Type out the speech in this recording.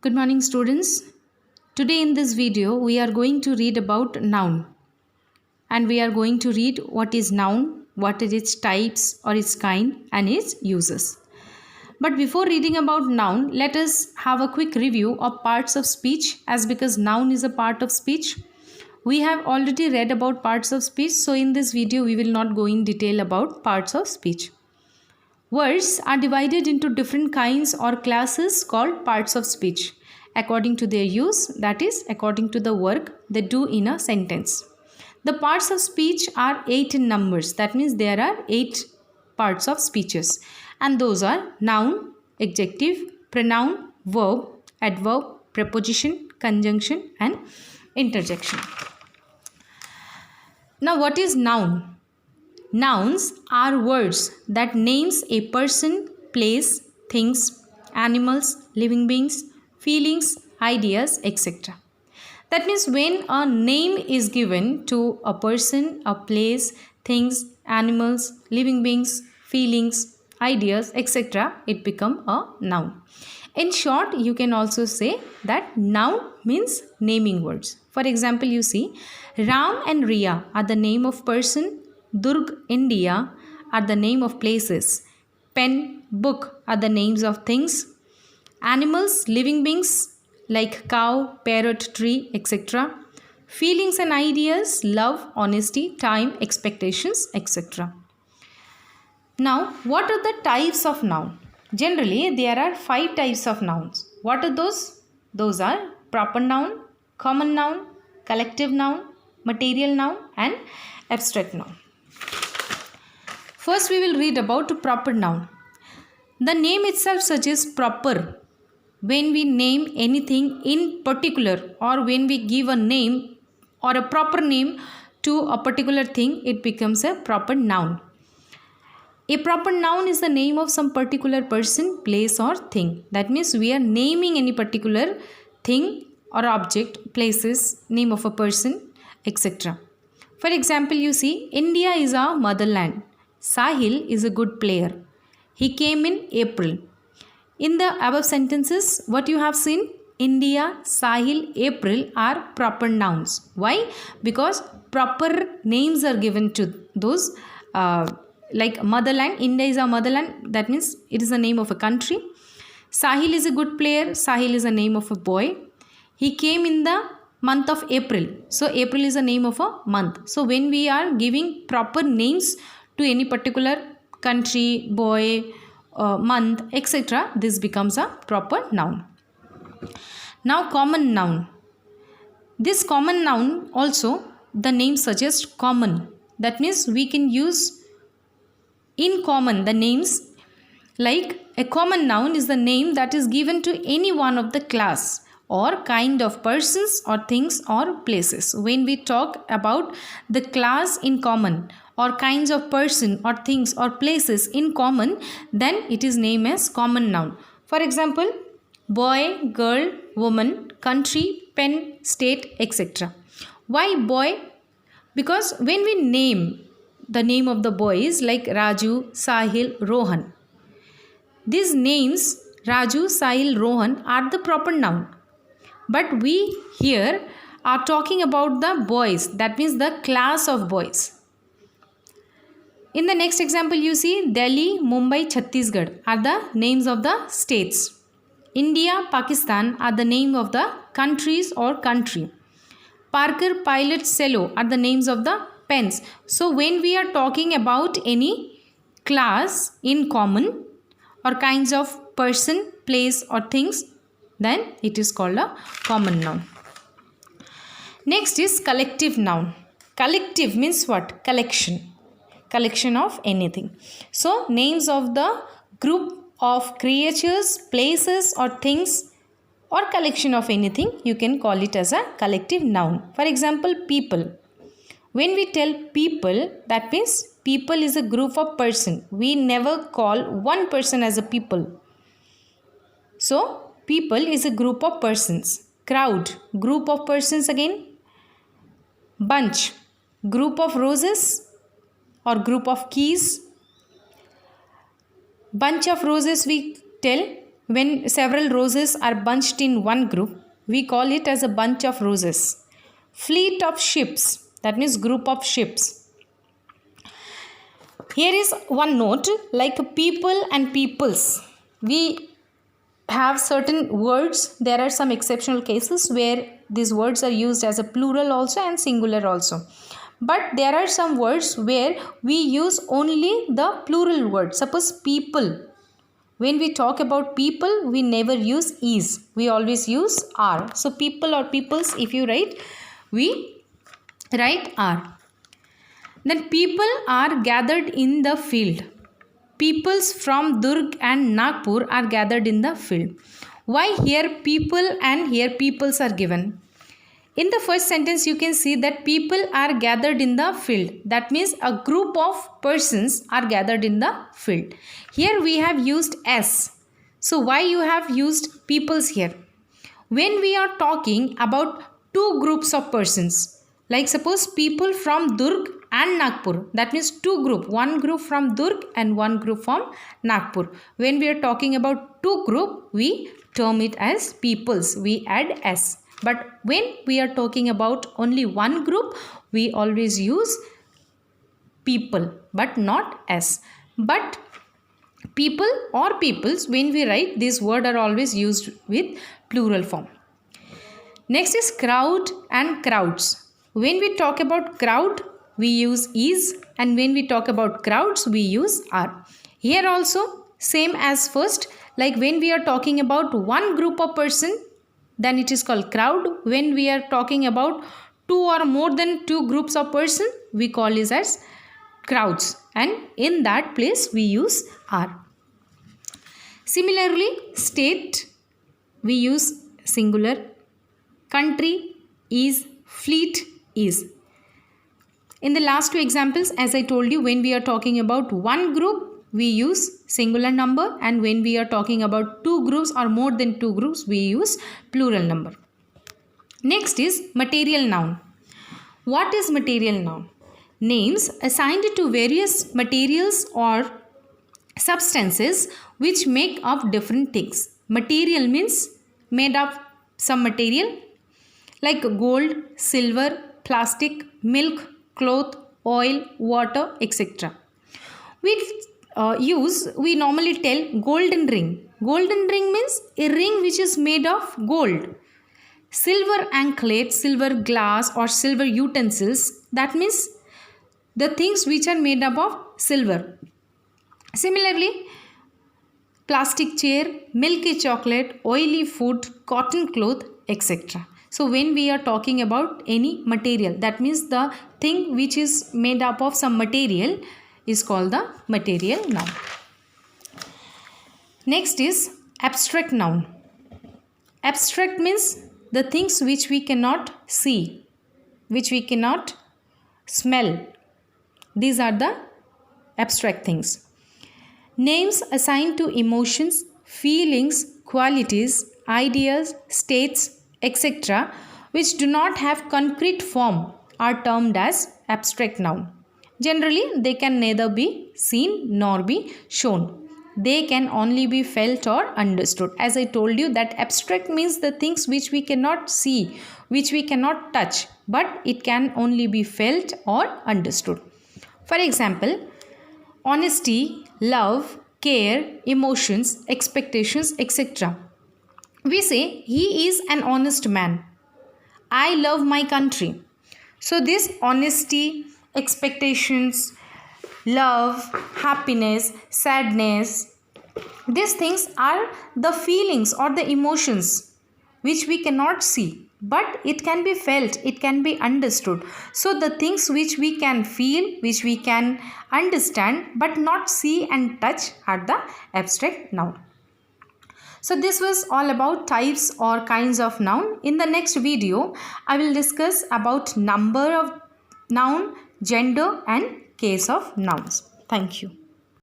Good morning, students. Today in this video we are going to read about noun, and we are going to read what is noun, what is its types or its kind and its uses. But before reading about noun, let us have a quick review of parts of speech, as because noun is a part of speech. We have already read about parts of speech, so in this video we will not go in detail about parts of speech. Words are divided into different kinds or classes called parts of speech according to their use, that is, according to the work they do in a sentence. The parts of speech are 8 in numbers, that means there are 8 parts of speeches, and those are noun, adjective, pronoun, verb, adverb, preposition, conjunction, and interjection. Now, what is noun? Nouns are words that names a person, place, things, animals, living beings, feelings, ideas, etc. That means when a name is given to a person, a place, things, animals, living beings, feelings, ideas, etc., it becomes a noun. In short, you can also say that noun means naming words. For example, you see Ram and Riya are the name of person, Durg, India are the name of places, pen, book are the names of things, animals, living beings like cow, parrot, tree, etc. Feelings and ideas, love, honesty, time, expectations, etc. Now, what are the types of noun? Generally, there are 5 types of nouns. What are those? Those are proper noun, common noun, collective noun, material noun, and abstract noun. First, we will read about proper noun. The name itself suggests proper. When we name anything in particular, or when we give a name or a proper name to a particular thing, it becomes a proper noun. A proper noun is the name of some particular person, place, or thing. That means we are naming any particular thing or object, places, name of a person, etc. For example, you see, India is our motherland. Sahil is a good player. He came in April. In the above sentences, what you have seen? India, Sahil, April are proper nouns. Why? Because proper names are given to those, like motherland. India is our motherland. That means it is the name of a country. Sahil is a good player. Sahil is the name of a boy. He came in the month of April. So April is the name of a month. So when we are giving proper names to any particular country, boy, month, etc., this becomes a proper noun. Now, common noun. This common noun also, the name suggests common. That means we can use in common the names, like a common noun is the name that is given to any one of the class or kind of persons or things or places. When we talk about the class in common or kinds of person or things or places in common, then it is named as common noun. For example, boy, girl, woman, country, pen, state, etc. Why boy? Because when we name the name of the boys like Raju, Sahil, Rohan, these names Raju, Sahil, Rohan are the proper noun. But we here are talking about the boys, that means the class of boys. In the next example, you see Delhi, Mumbai, Chhattisgarh are the names of the states. India, Pakistan are the name of the countries or country. Parker, Pilot, Cello are the names of the pens. So when we are talking about any class in common or kinds of person, place or things, then it is called a common noun. Next is collective noun. Collective means what? Collection. Collection of anything. So names of the group of creatures, places or things or collection of anything, you can call it as a collective noun. For example, people. When we tell people, that means people is a group of person. We never call one person as a people. So people is a group of persons. Crowd, group of persons again. Bunch, group of roses or group of keys. Bunch of roses we tell when several roses are bunched in one group, we call it as a bunch of roses. Fleet of ships, that means group of ships. Here is one note, like people and peoples. We have certain words. There are some exceptional cases where these words are used as a plural also and singular also. But there are some words where we use only the plural word. Suppose people. When we talk about people, we never use is. We always use are. So people or peoples, if you write, we write are. Then people are gathered in the field. Peoples from Durg and Nagpur are gathered in the field. Why here people and here peoples are given? In the first sentence, you can see that people are gathered in the field. That means a group of persons are gathered in the field. Here we have used S. So why you have used peoples here? When we are talking about two groups of persons, like suppose people from Durg and Nagpur, that means two group, one group from Durg and one group from Nagpur. When we are talking about two group, we term it as peoples. We add S. But when we are talking about only one group, we always use people, but not S. But people or peoples, when we write, this word are always used with plural form. Next is crowd and crowds. When we talk about crowd, we use is, and when we talk about crowds, we use are. Here also, same as first, like when we are talking about one group of person, then it is called crowd. When we are talking about two or more than two groups of person, we call it as crowds, and in that place we use are. Similarly, state, we use singular. Country is, fleet is. In the last two examples, as I told you, when we are talking about one group, we use singular number, and when we are talking about two groups or more than two groups, we use plural number. Next is material noun. What is material noun? Names assigned to various materials or substances which make up different things. Material means made of some material like gold, silver, plastic, milk, cloth, oil, water, etc. We normally tell golden ring. Golden ring means a ring which is made of gold. Silver anklet, silver glass or silver utensils, that means the things which are made up of silver. Similarly, plastic chair, milky chocolate, oily food, cotton cloth, etc. So when we are talking about any material, that means the thing which is made up of some material is called the material noun. Next is abstract noun. Abstract means the things which we cannot see, which we cannot smell. These are the abstract things. Names assigned to emotions, feelings, qualities, ideas, states, etc., which do not have concrete form are termed as abstract noun. Generally, they can neither be seen nor be shown. They can only be felt or understood. As I told you, that abstract means the things which we cannot see, which we cannot touch, but it can only be felt or understood. For example, honesty, love, care, emotions, expectations, etc. We say, he is an honest man. I love my country. So this honesty, expectations, love, happiness, sadness, these things are the feelings or the emotions which we cannot see, but it can be felt, it can be understood. So the things which we can feel, which we can understand but not see and touch are the abstract noun. So this was all about types or kinds of noun. In the next video, I will discuss about number of noun, gender and case of nouns. Thank you.